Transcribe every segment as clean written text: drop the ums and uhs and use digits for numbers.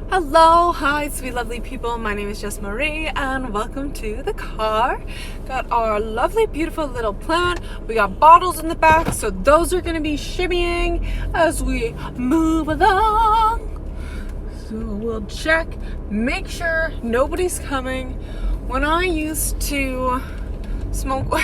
Hello, hi, sweet lovely people. My name is Jess Marie and welcome to the car. Got our lovely, beautiful little plant. We got bottles in the back, so those are going to be shimmying as we move along. So we'll check, make sure nobody's coming. When I used to smoke,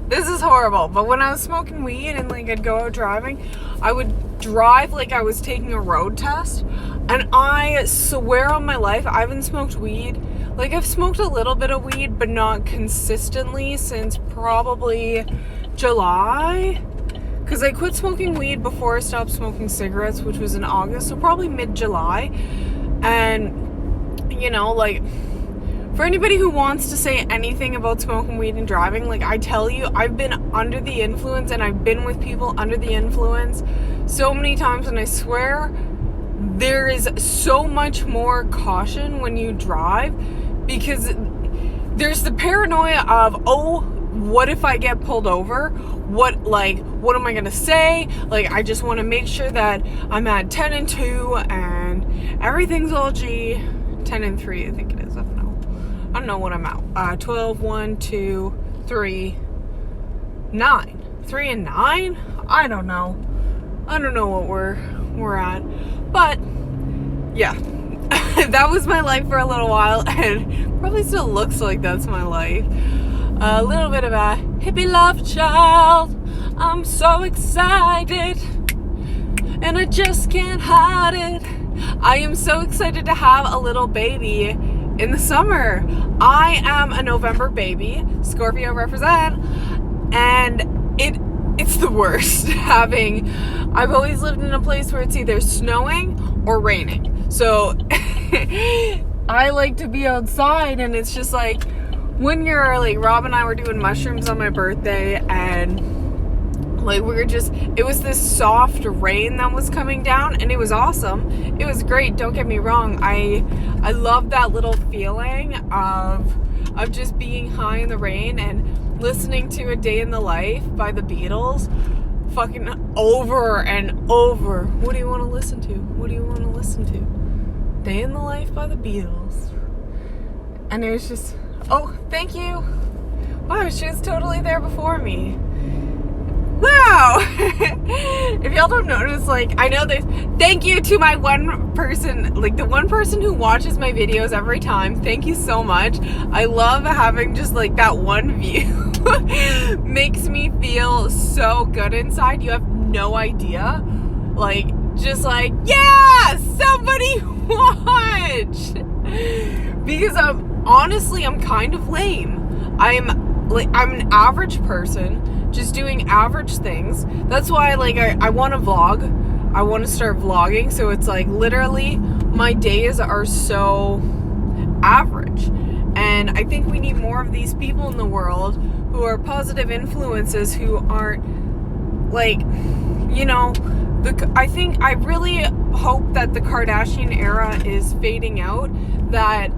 this is horrible, but when I was smoking weed and I'd go out driving, I would drive like I was taking a road test. And I swear on my life, I haven't smoked weed. I've smoked a little bit of weed, but not consistently since probably July. Because I quit smoking weed before I stopped smoking cigarettes, which was in August, so probably mid-July. And, for anybody who wants to say anything about smoking weed and driving, I tell you, I've been under the influence and I've been with people under the influence so many times, and I swear there is so much more caution when you drive because there's the paranoia of, oh, what if I get pulled over? What am I gonna say? I just want to make sure that I'm at 10 and 2 and everything's all G. 10 and 3, I think it is. I don't know what I'm at. 12, 1, 2, 3, 9. 3 and 9? I don't know what we're at. But yeah, that was my life for a little while, and probably still looks like that's my life. A little bit of a hippie love child. I'm so excited, and I just can't hide it. I am so excited to have a little baby in the summer. I am a November baby, Scorpio represent, and it's the worst I've always lived in a place where it's either snowing or raining. So I like to be outside, and it's just when you're Rob and I were doing mushrooms on my birthday, and it was this soft rain that was coming down, and it was awesome. It was great, don't get me wrong. I love that little feeling of just being high in the rain and listening to A Day in the Life by the Beatles fucking over and over. What do you want to listen to? What do you want to listen to? Day in the Life by the Beatles. And it was just, oh, thank you. Wow, she was totally there before me. Wow. If y'all don't notice, I know there's, thank you to my one person, the one person who watches my videos every time. Thank you so much. I love having just that one view. Makes me feel so good inside. You have no idea. Yeah, somebody watch. Because I'm kind of lame. I'm an average person just doing average things. That's why I want to vlog. I want to start vlogging, so it's literally my days are so average. And I think we need more of these people in the world who are positive influences, who aren't I really hope that the Kardashian era is fading out, that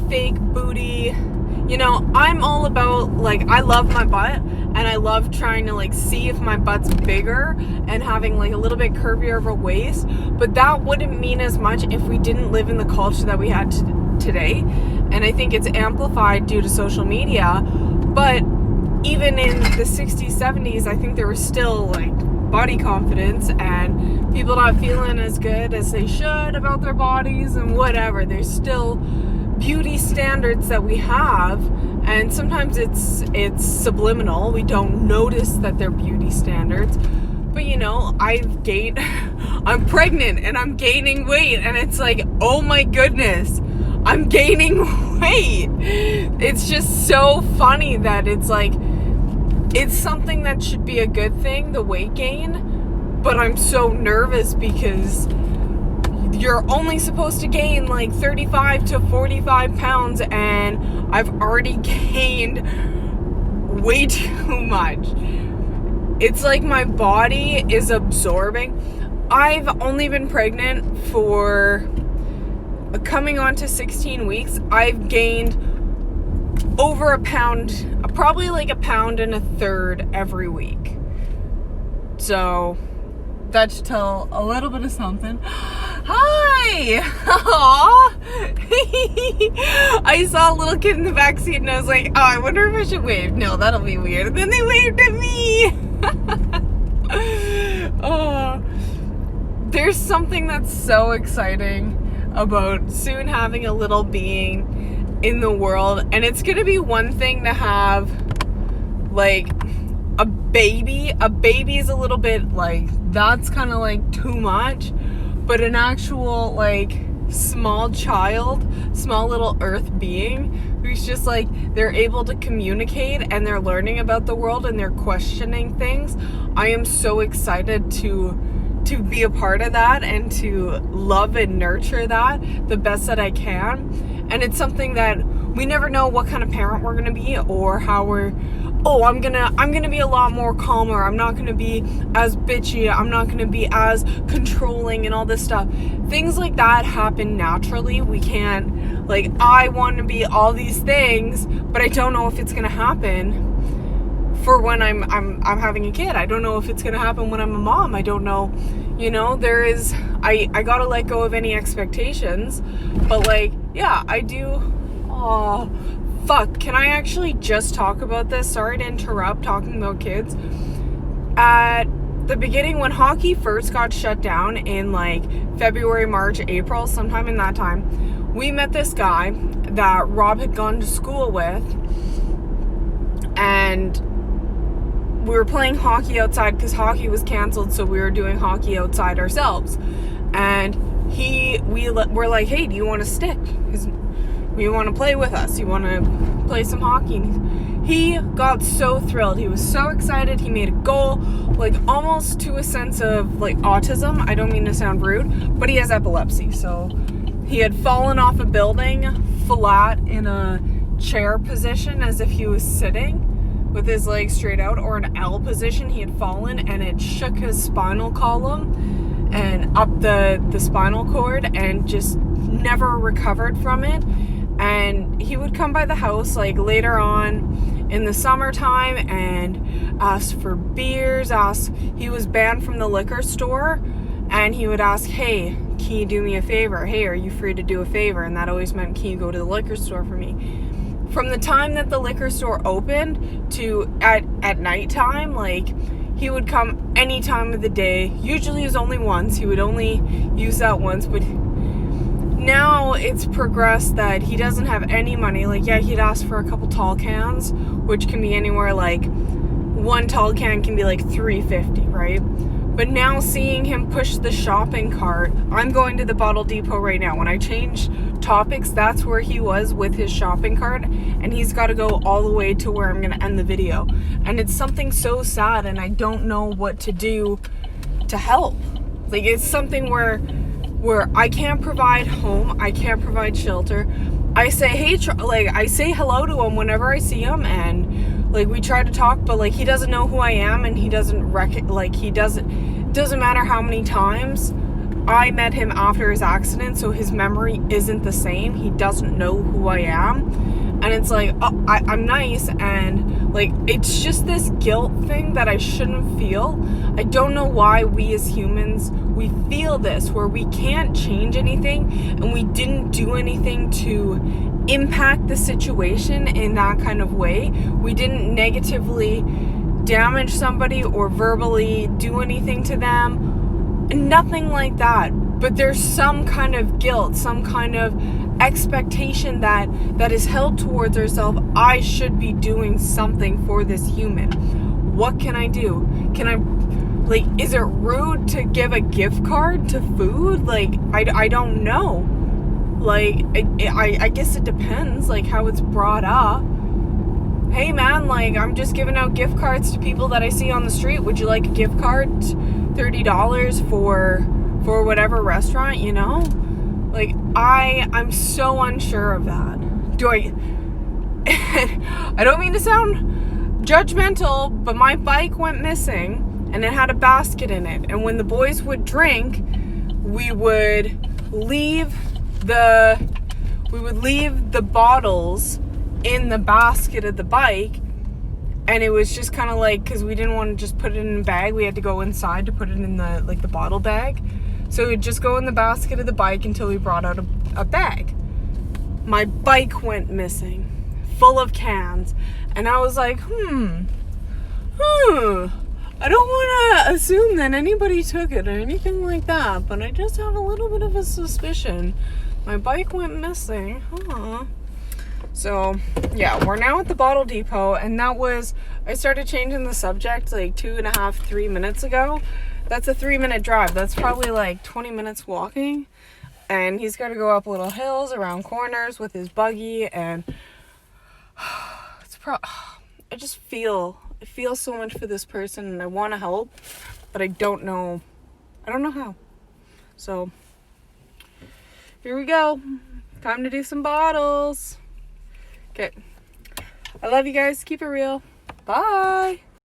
fake booty. I'm all about, I love my butt, and I love trying to, see if my butt's bigger and having, a little bit curvier of a waist. But that wouldn't mean as much if we didn't live in the culture that we had today. And I think it's amplified due to social media. But even in the 60s, 70s, I think there was still, body confidence and people not feeling as good as they should about their bodies and whatever. There's still beauty standards that we have, and sometimes it's subliminal. We don't notice that they're beauty standards. But I'm pregnant and I'm gaining weight, and it's oh my goodness, I'm gaining weight. It's just so funny that it's something that should be a good thing, the weight gain, but I'm so nervous because you're only supposed to gain 35 to 45 pounds, and I've already gained way too much. It's my body is absorbing. I've only been pregnant for coming on to 16 weeks. I've gained over a pound, probably a pound and a third every week. So that should tell a little bit of something. Hi! Hey! Aww! I saw a little kid in the backseat and I was like, oh, I wonder if I should wave. No, that'll be weird. And then they waved at me! Oh, there's something that's so exciting about soon having a little being in the world. And it's gonna be one thing to have, like, a baby. A baby is a little bit, like, that's kind of, like, too much. But an actual, like, small child, small little earth being who's just, like, they're able to communicate and they're learning about the world and they're questioning things. I am so excited to be a part of that and to love and nurture that the best that I can. And it's something that we never know what kind of parent we're going to be or how we're, I'm gonna be a lot more calmer. I'm not gonna be as bitchy. I'm not gonna be as controlling and all this stuff. Things like that happen naturally. We can't, like, I want to be all these things, but I don't know if it's gonna happen for when I'm having a kid. I don't know if it's gonna happen when I'm a mom. I don't know. You know, I gotta let go of any expectations. But, like, yeah, I do. Oh, fuck, can I actually just talk about this? Sorry to interrupt talking about kids. At the beginning, when hockey first got shut down in, like, February, March, April, sometime in that time, we met this guy that Rob had gone to school with, and we were playing hockey outside because hockey was canceled, so we were doing hockey outside ourselves. And we were like, hey, do you want to stick? You want to play with us? You want to play some hockey? He got so thrilled. He was so excited. He made a goal, like, almost to a sense of, like, autism. I don't mean to sound rude, but he has epilepsy. So he had fallen off a building flat in a chair position as if he was sitting with his legs straight out, or an L position. He had fallen and it shook his spinal column and up the spinal cord and just never recovered from it. And he would come by the house, like, later on in the summertime and ask for beers, he was banned from the liquor store, and he would ask, hey, can you do me a favor? Hey, are you free to do a favor? And that always meant, can you go to the liquor store for me? From the time that the liquor store opened to at nighttime, like, he would come any time of the day. Usually it was only once. He would only use that once, but now it's progressed that he doesn't have any money. Like, yeah, he'd ask for a couple tall cans, which can be anywhere, like, one tall can can be like $3.50, right? But now seeing him push the shopping cart, I'm going to the Bottle Depot right now. When I change topics, that's where he was with his shopping cart, and he's got to go all the way to where I'm going to end the video. And it's something so sad, and I don't know what to do to help. Like, it's something where I can't provide home, I can't provide shelter. I say, hey, I say hello to him whenever I see him, and, like, we try to talk, but, like, he doesn't know who I am, and he doesn't doesn't matter how many times I met him after his accident, so his memory isn't the same. He doesn't know who I am. And it's like, oh, I'm nice, and, like, it's just this guilt thing that I shouldn't feel. I don't know why we as humans, we feel this, where we can't change anything, and we didn't do anything to impact the situation in that kind of way. We didn't negatively damage somebody or verbally do anything to them. Nothing like that. But there's some kind of guilt, some kind of expectation that is held towards ourselves. I should be doing something for this human. What can I do? Can I, like, is it rude to give a gift card to food? Like, I don't know. Like, I guess it depends, like, how it's brought up. Hey man, like, I'm just giving out gift cards to people that I see on the street. Would you like a gift card? $30 for whatever restaurant, you know? Like, I'm so unsure of that. I don't mean to sound judgmental, but my bike went missing and it had a basket in it. And when the boys would drink, we would leave the bottles in the basket of the bike. And it was just kind of like, because we didn't want to just put it in a bag, we had to go inside to put it in the bottle bag. So he'd just go in the basket of the bike until he brought out a bag. My bike went missing, full of cans. And I was like, I don't want to assume that anybody took it or anything like that, but I just have a little bit of a suspicion. My bike went missing. So, yeah, we're now at the bottle depot, and I started changing the subject like 2.5, 3 minutes ago. That's a 3-minute drive. That's probably like 20 minutes walking, and he's got to go up little hills, around corners with his buggy, and I just feel so much for this person, and I want to help, but I don't know how. So, here we go. Time to do some bottles. Okay. I love you guys. Keep it real. Bye.